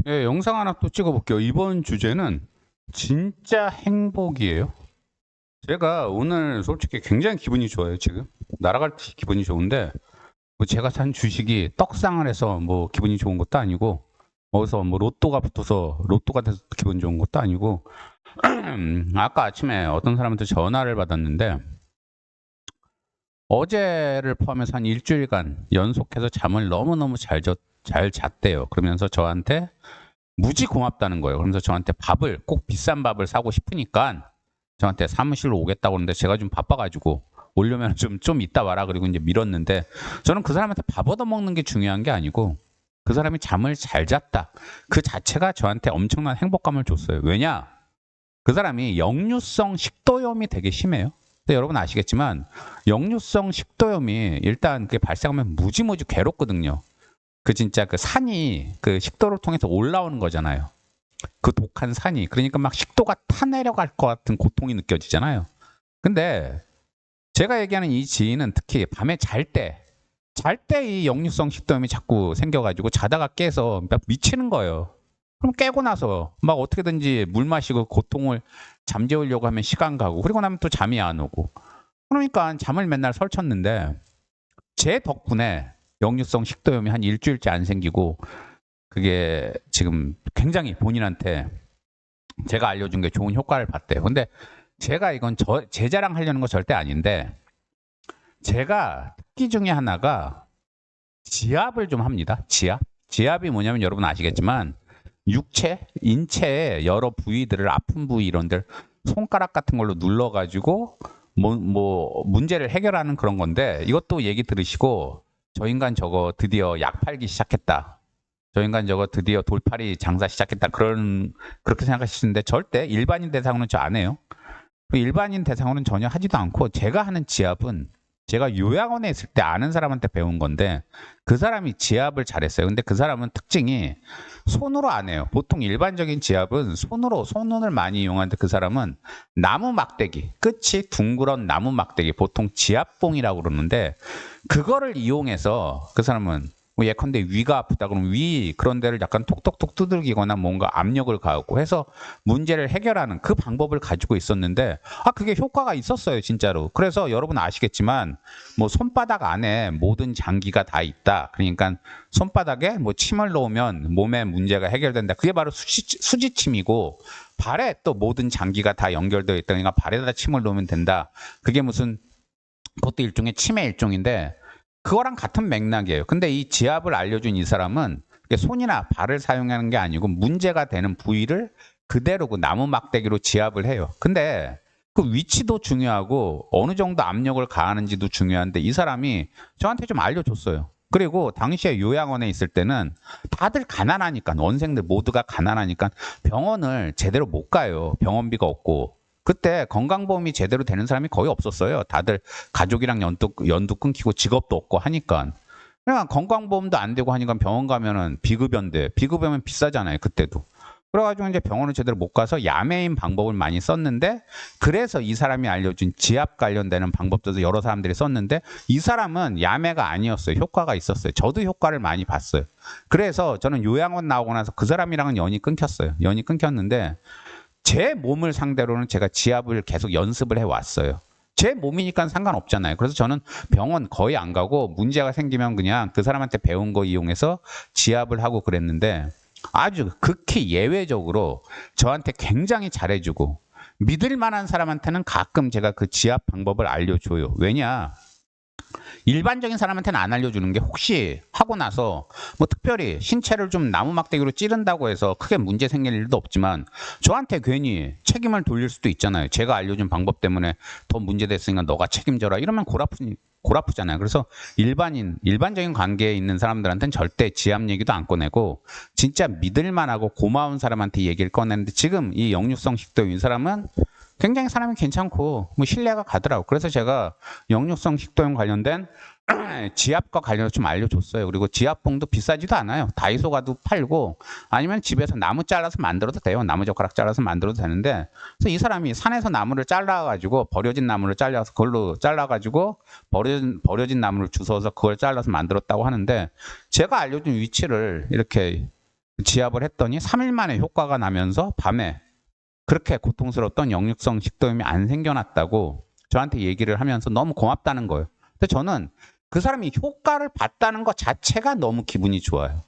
예, 영상 하나 또 찍어볼게요. 이번 주제는 진짜 행복이에요. 제가 오늘 솔직히 굉장히 기분이 좋아요, 지금. 날아갈 때 기분이 좋은데, 뭐 제가 산 주식이 떡상을 해서 뭐 기분이 좋은 것도 아니고, 어디서 뭐 로또가 붙어서 로또가 돼서 기분 좋은 것도 아니고, 아까 아침에 어떤 사람한테 전화를 받았는데, 어제를 포함해서 한 일주일간 연속해서 잠을 너무너무 잘 잤대요. 그러면서 저한테 무지 고맙다는 거예요. 그러면서 저한테 밥을 꼭 비싼 밥을 사고 싶으니까 저한테 사무실로 오겠다고 하는데 제가 좀 바빠가지고 오려면 좀 이따 와라 그리고 이제 미뤘는데 저는 그 사람한테 밥 얻어먹는 게 중요한 게 아니고 그 사람이 잠을 잘 잤다. 그 자체가 저한테 엄청난 행복감을 줬어요. 왜냐? 그 사람이 역류성 식도염이 되게 심해요. 근데 여러분 아시겠지만 역류성 식도염이 일단 그게 발생하면 무지무지 괴롭거든요. 그 진짜 그 산이 그 식도를 통해서 올라오는 거잖아요. 그 독한 산이. 그러니까 막 식도가 타내려갈 것 같은 고통이 느껴지잖아요. 근데 제가 얘기하는 이 지인은 특히 밤에 잘 때 이 역류성 식도염이 자꾸 생겨가지고 자다가 깨서 막 미치는 거예요. 그럼 깨고 나서 막 어떻게든지 물 마시고 고통을 잠재우려고 하면 시간 가고 그리고 나면 또 잠이 안 오고 그러니까 잠을 맨날 설쳤는데 제 덕분에 역류성 식도염이 한 일주일째 안 생기고 그게 지금 굉장히 본인한테 제가 알려준 게 좋은 효과를 봤대요. 근데 제가 이건 제 자랑하려는 거 절대 아닌데 제가 특기 중에 하나가 지압을 좀 합니다. 지압이 뭐냐면 여러분 아시겠지만 인체의 여러 부위들을 아픈 부위 이런 데 손가락 같은 걸로 눌러가지고 뭐 문제를 해결하는 그런 건데 이것도 얘기 들으시고 저 인간 저거 드디어 약 팔기 시작했다. 저 인간 저거 드디어 돌팔이 장사 시작했다. 그렇게 생각하시는데 절대 일반인 대상으로는 저 안 해요. 일반인 대상으로는 전혀 하지도 않고 제가 하는 지압은 제가 요양원에 있을 때 아는 사람한테 배운 건데 그 사람이 지압을 잘했어요. 근데 그 사람은 특징이 손으로 안 해요. 보통 일반적인 지압은 손을 많이 이용하는데 그 사람은 나무 막대기, 끝이 둥그런 나무 막대기, 보통 지압봉이라고 그러는데 그거를 이용해서 그 사람은 뭐 예컨대 위가 아프다 그러면 위 그런 데를 약간 톡톡톡 두들기거나 뭔가 압력을 가하고 해서 문제를 해결하는 그 방법을 가지고 있었는데 그게 효과가 있었어요 진짜로. 그래서 여러분 아시겠지만 뭐 손바닥 안에 모든 장기가 다 있다. 그러니까 손바닥에 뭐 침을 놓으면 몸에 문제가 해결된다. 그게 바로 수지침이고 발에 또 모든 장기가 다 연결되어 있다. 그러니까 발에다 침을 놓으면 된다. 그게 무슨 그것도 일종의 치매 일종인데 그거랑 같은 맥락이에요. 근데 이 지압을 알려준 이 사람은 손이나 발을 사용하는 게 아니고 문제가 되는 부위를 그대로 그 나무 막대기로 지압을 해요. 근데 그 위치도 중요하고 어느 정도 압력을 가하는지도 중요한데 이 사람이 저한테 좀 알려줬어요. 그리고 당시에 요양원에 있을 때는 다들 가난하니까 원생들 모두가 가난하니까 병원을 제대로 못 가요. 병원비가 없고. 그때 건강보험이 제대로 되는 사람이 거의 없었어요. 다들 가족이랑 연도 끊기고 직업도 없고 하니까. 그러니까 건강보험도 안 되고 하니까 병원 가면은 비급여인데 비급여면 비싸잖아요. 그때도. 그래가지고 이제 병원을 제대로 못 가서 야매인 방법을 많이 썼는데 그래서 이 사람이 알려준 지압 관련되는 방법도 여러 사람들이 썼는데 이 사람은 야매가 아니었어요. 효과가 있었어요. 저도 효과를 많이 봤어요. 그래서 저는 요양원 나오고 나서 그 사람이랑은 연이 끊겼어요. 연이 끊겼는데 제 몸을 상대로는 제가 지압을 계속 연습을 해왔어요. 제 몸이니까 상관없잖아요. 그래서 저는 병원 거의 안 가고 문제가 생기면 그냥 그 사람한테 배운 거 이용해서 지압을 하고 그랬는데 아주 극히 예외적으로 저한테 굉장히 잘해주고 믿을 만한 사람한테는 가끔 제가 그 지압 방법을 알려줘요. 왜냐? 일반적인 사람한테는 안 알려주는 게 혹시 하고 나서 뭐 특별히 신체를 좀 나무 막대기로 찌른다고 해서 크게 문제 생길 일도 없지만 저한테 괜히 책임을 돌릴 수도 있잖아요. 제가 알려준 방법 때문에 더 문제됐으니까 너가 책임져라 이러면 골아프잖아요. 그래서 일반적인 관계에 있는 사람들한테는 절대 지압 얘기도 안 꺼내고 진짜 믿을만하고 고마운 사람한테 얘기를 꺼내는데 지금 이 역류성 식도염 이 사람은 굉장히 사람이 괜찮고 뭐 신뢰가 가더라고. 그래서 제가 역류성 식도염 관련된 지압과 관련해서 좀 알려줬어요. 그리고 지압봉도 비싸지도 않아요. 다이소 가도 팔고 아니면 집에서 나무 잘라서 만들어도 돼요. 나무젓가락 잘라서 만들어도 되는데 그래서 이 사람이 산에서 나무를 잘라가지고 버려진 나무를 잘라서 그걸로 잘라가지고 버려진 나무를 주워서 그걸 잘라서 만들었다고 하는데 제가 알려준 위치를 이렇게 지압을 했더니 3일 만에 효과가 나면서 밤에 그렇게 고통스러웠던 역류성 식도염이 안 생겨났다고 저한테 얘기를 하면서 너무 고맙다는 거예요. 근데 저는 그 사람이 효과를 봤다는 것 자체가 너무 기분이 좋아요.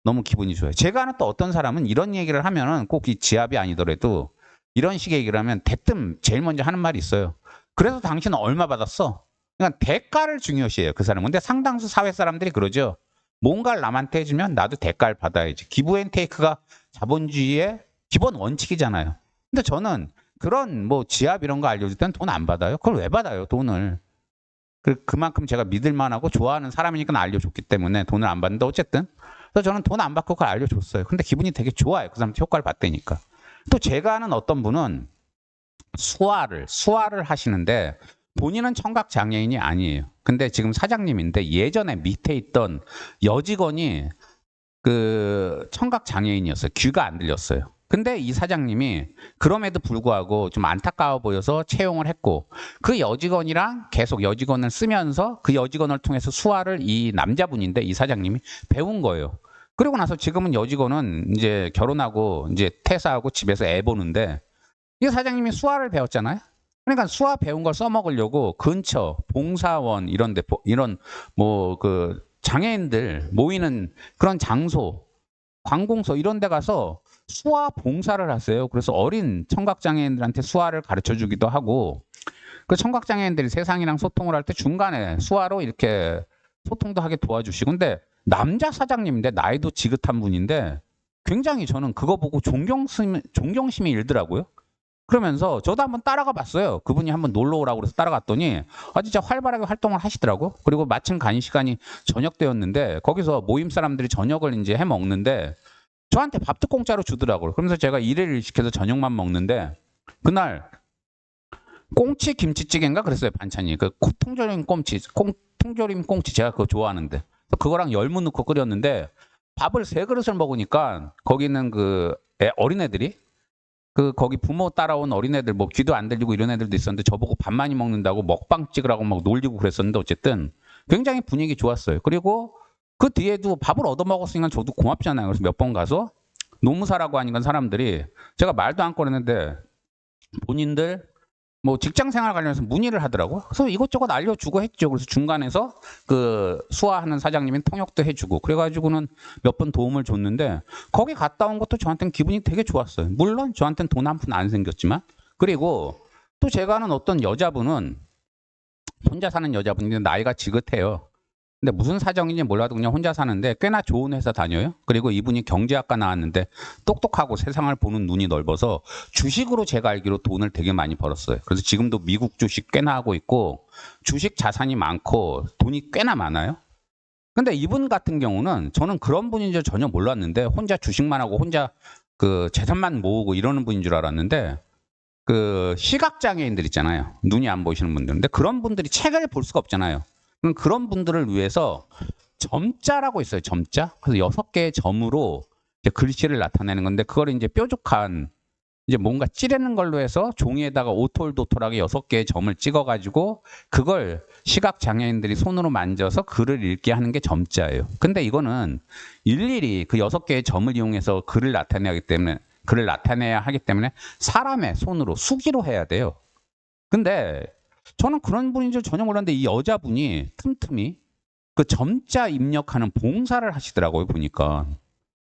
너무 기분이 좋아요. 제가 아는 또 어떤 사람은 이런 얘기를 하면은 꼭 이 지압이 아니더라도 이런 식의 얘기를 하면 대뜸 제일 먼저 하는 말이 있어요. 그래서 당신은 얼마 받았어? 그러니까 대가를 중요시해요, 그 사람은. 근데 상당수 사회 사람들이 그러죠. 뭔가를 남한테 해주면 나도 대가를 받아야지. 기브앤테이크가 자본주의의 기본 원칙이잖아요. 근데 저는 그런 뭐 지압 이런 거 알려줄 때는 돈 안 받아요. 그걸 왜 받아요, 돈을? 그만큼 제가 믿을 만하고 좋아하는 사람이니까 알려줬기 때문에 돈을 안 받는데 어쨌든. 그래서 저는 돈 안 받고 그걸 알려줬어요. 근데 기분이 되게 좋아요. 그 사람한테 효과를 봤다니까. 또 제가 아는 어떤 분은 수화를 하시는데 본인은 청각 장애인이 아니에요. 근데 지금 사장님인데 예전에 밑에 있던 여직원이 그 청각 장애인이었어요. 귀가 안 들렸어요. 근데 이 사장님이 그럼에도 불구하고 좀 안타까워 보여서 채용을 했고 그 여직원이랑 계속 여직원을 쓰면서 그 여직원을 통해서 수화를 이 남자분인데 이 사장님이 배운 거예요. 그리고 나서 지금은 여직원은 이제 결혼하고 이제 퇴사하고 집에서 애 보는데 이 사장님이 수화를 배웠잖아요. 그러니까 수화 배운 걸 써먹으려고 근처 봉사원 이런 데 이런 뭐 그 장애인들 모이는 그런 장소 관공서 이런 데 가서 수화 봉사를 하세요. 그래서 어린 청각장애인들한테 수화를 가르쳐 주기도 하고 그 청각장애인들이 세상이랑 소통을 할 때 중간에 수화로 이렇게 소통도 하게 도와주시고 근데 남자 사장님인데 나이도 지긋한 분인데 굉장히 저는 그거 보고 존경심이 일더라고요. 그러면서 저도 한번 따라가 봤어요. 그분이 한번 놀러 오라고 그래서 따라갔더니 진짜 활발하게 활동을 하시더라고. 그리고 마침 간 시간이 저녁 때였는데 거기서 모임 사람들이 저녁을 이제 해 먹는데 저한테 밥도 공짜로 주더라고요. 그러면서 제가 일회를 시켜서 저녁만 먹는데 그날 꽁치 김치찌개인가 그랬어요. 반찬이. 그 통조림 꽁치 제가 그거 좋아하는데 그거랑 열무 넣고 끓였는데 밥을 3그릇을 먹으니까 거기는 그 어린애들이 거기 부모 따라온 어린애들 뭐 귀도 안 들리고 이런 애들도 있었는데 저보고 밥 많이 먹는다고 먹방 찍으라고 막 놀리고 그랬었는데 어쨌든 굉장히 분위기 좋았어요. 그리고 그 뒤에도 밥을 얻어 먹었으니까 저도 고맙잖아요. 그래서 몇 번 가서 노무사라고 하니까 사람들이 제가 말도 안 꺼냈는데 본인들 뭐 직장 생활 관련해서 문의를 하더라고요. 그래서 이것저것 알려주고 했죠. 그래서 중간에서 그 수화하는 사장님이 통역도 해주고 그래가지고는 몇 번 도움을 줬는데 거기 갔다 온 것도 저한테는 기분이 되게 좋았어요. 물론 저한테는 돈 한 푼 안 생겼지만 그리고 또 제가 아는 어떤 여자분은 혼자 사는 여자분인데 나이가 지긋해요. 근데 무슨 사정인지 몰라도 그냥 혼자 사는데 꽤나 좋은 회사 다녀요. 그리고 이분이 경제학과 나왔는데 똑똑하고 세상을 보는 눈이 넓어서 주식으로 제가 알기로 돈을 되게 많이 벌었어요. 그래서 지금도 미국 주식 꽤나 하고 있고 주식 자산이 많고 돈이 꽤나 많아요. 근데 이분 같은 경우는 저는 그런 분인 줄 전혀 몰랐는데 혼자 주식만 하고 혼자 그 재산만 모으고 이러는 분인 줄 알았는데 그 시각장애인들 있잖아요. 눈이 안 보이시는 분들. 근데 그런 분들이 책을 볼 수가 없잖아요. 그런 분들을 위해서 점자라고 있어요. 점자. 그래서 6개의 점으로 이제 글씨를 나타내는 건데 그걸 이제 뾰족한 이제 뭔가 찌르는 걸로 해서 종이에다가 오톨도톨하게 6개의 점을 찍어가지고 그걸 시각 장애인들이 손으로 만져서 글을 읽게 하는 게 점자예요. 근데 이거는 일일이 그 6개의 점을 이용해서 글을 나타내야 하기 때문에 사람의 손으로 수기로 해야 돼요. 근데 저는 그런 분인 줄 전혀 몰랐는데 이 여자분이 틈틈이 그 점자 입력하는 봉사를 하시더라고요, 보니까.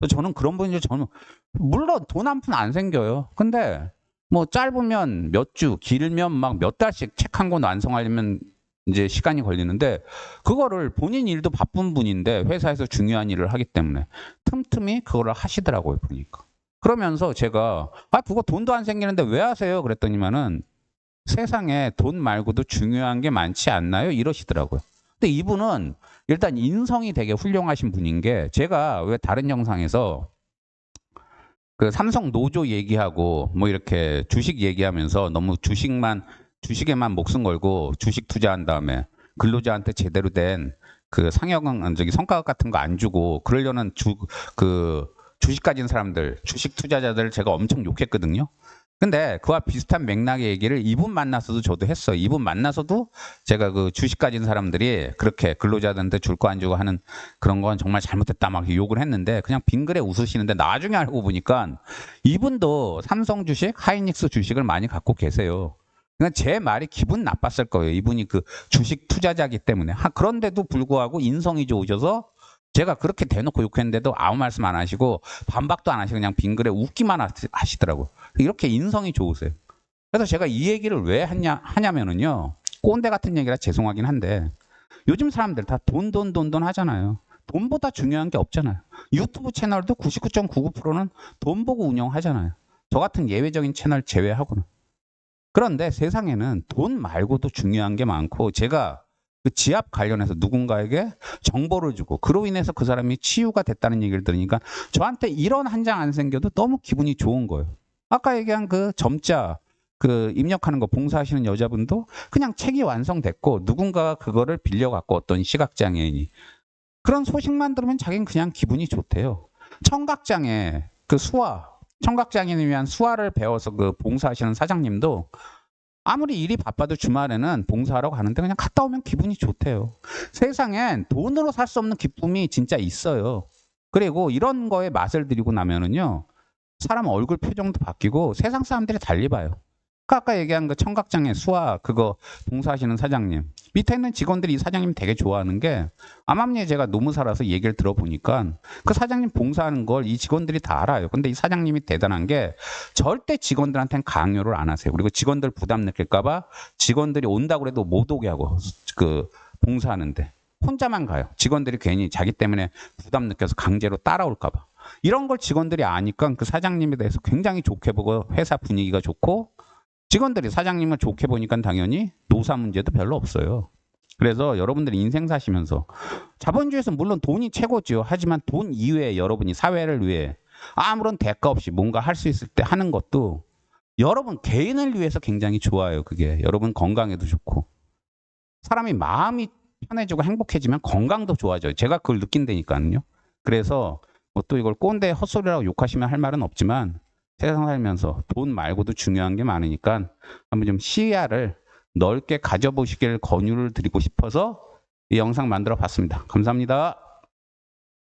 저는 그런 분인 줄 전혀, 물론 돈 한 푼 안 생겨요. 근데 뭐 짧으면 몇 주, 길면 막 몇 달씩 책 한 권 완성하려면 이제 시간이 걸리는데 그거를 본인 일도 바쁜 분인데 회사에서 중요한 일을 하기 때문에 틈틈이 그거를 하시더라고요, 보니까. 그러면서 제가 그거 돈도 안 생기는데 왜 하세요? 그랬더니만은 세상에 돈 말고도 중요한 게 많지 않나요? 이러시더라고요. 근데 이분은 일단 인성이 되게 훌륭하신 분인 게 제가 왜 다른 영상에서 그 삼성 노조 얘기하고 뭐 이렇게 주식 얘기하면서 너무 주식에만 목숨 걸고 주식 투자한 다음에 근로자한테 제대로 된 그 상여금 성과급 같은 거 안 주고 그러려는 주식 가진 사람들, 주식 투자자들 제가 엄청 욕했거든요. 근데 그와 비슷한 맥락의 얘기를 이분 만나서도 저도 했어요. 이분 만나서도 제가 그 주식 가진 사람들이 그렇게 근로자들한테 줄 거 안 주고 하는 그런 건 정말 잘못됐다 막 욕을 했는데 그냥 빙그레 웃으시는데 나중에 알고 보니까 이분도 삼성 주식, 하이닉스 주식을 많이 갖고 계세요. 그러니까 제 말이 기분 나빴을 거예요. 이분이 그 주식 투자자기 때문에. 그런데도 불구하고 인성이 좋으셔서 제가 그렇게 대놓고 욕했는데도 아무 말씀 안 하시고 반박도 안 하시고 그냥 빙그레 웃기만 하시더라고요. 이렇게 인성이 좋으세요. 그래서 제가 이 얘기를 왜 하냐면은요. 꼰대 같은 얘기라 죄송하긴 한데 요즘 사람들 다 돈 하잖아요. 돈보다 중요한 게 없잖아요. 유튜브 채널도 99.99%는 돈 보고 운영하잖아요. 저 같은 예외적인 채널 제외하고는. 그런데 세상에는 돈 말고도 중요한 게 많고 제가 그 지압 관련해서 누군가에게 정보를 주고 그로 인해서 그 사람이 치유가 됐다는 얘기를 들으니까 저한테 이런 한 장 안 생겨도 너무 기분이 좋은 거예요. 아까 얘기한 그 점자 그 입력하는 거 봉사하시는 여자분도 그냥 책이 완성됐고 누군가가 그거를 빌려갖고 어떤 시각장애인이 그런 소식만 들으면 자기는 그냥 기분이 좋대요. 청각장애 그 청각장애인을 위한 수화를 배워서 그 봉사하시는 사장님도 아무리 일이 바빠도 주말에는 봉사하러 가는데 그냥 갔다 오면 기분이 좋대요. 세상엔 돈으로 살 수 없는 기쁨이 진짜 있어요. 그리고 이런 거에 맛을 들이고 나면은요. 사람 얼굴 표정도 바뀌고 세상 사람들이 달리 봐요. 아까 얘기한 그 청각장애 수화 그거 봉사하시는 사장님 밑에 있는 직원들이 이 사장님 되게 좋아하는 게 암암리에 제가 노무 살아서 얘기를 들어보니까 그 사장님 봉사하는 걸 이 직원들이 다 알아요. 근데 이 사장님이 대단한 게 절대 직원들한테는 강요를 안 하세요. 그리고 직원들 부담 느낄까봐 직원들이 온다고 해도 못 오게 하고 그 봉사하는데 혼자만 가요. 직원들이 괜히 자기 때문에 부담 느껴서 강제로 따라올까봐. 이런 걸 직원들이 아니까 그 사장님에 대해서 굉장히 좋게 보고 회사 분위기가 좋고 직원들이 사장님을 좋게 보니까 당연히 노사 문제도 별로 없어요. 그래서 여러분들이 인생 사시면서 자본주의에서 물론 돈이 최고죠. 하지만 돈 이외에 여러분이 사회를 위해 아무런 대가 없이 뭔가 할 수 있을 때 하는 것도 여러분 개인을 위해서 굉장히 좋아요. 그게 여러분 건강에도 좋고 사람이 마음이 편해지고 행복해지면 건강도 좋아져요. 제가 그걸 느낀다니까요. 그래서 뭐 또 이걸 꼰대 헛소리라고 욕하시면 할 말은 없지만 세상 살면서 돈 말고도 중요한 게 많으니까 한번 좀 시야를 넓게 가져보시길 권유를 드리고 싶어서 이 영상 만들어 봤습니다. 감사합니다.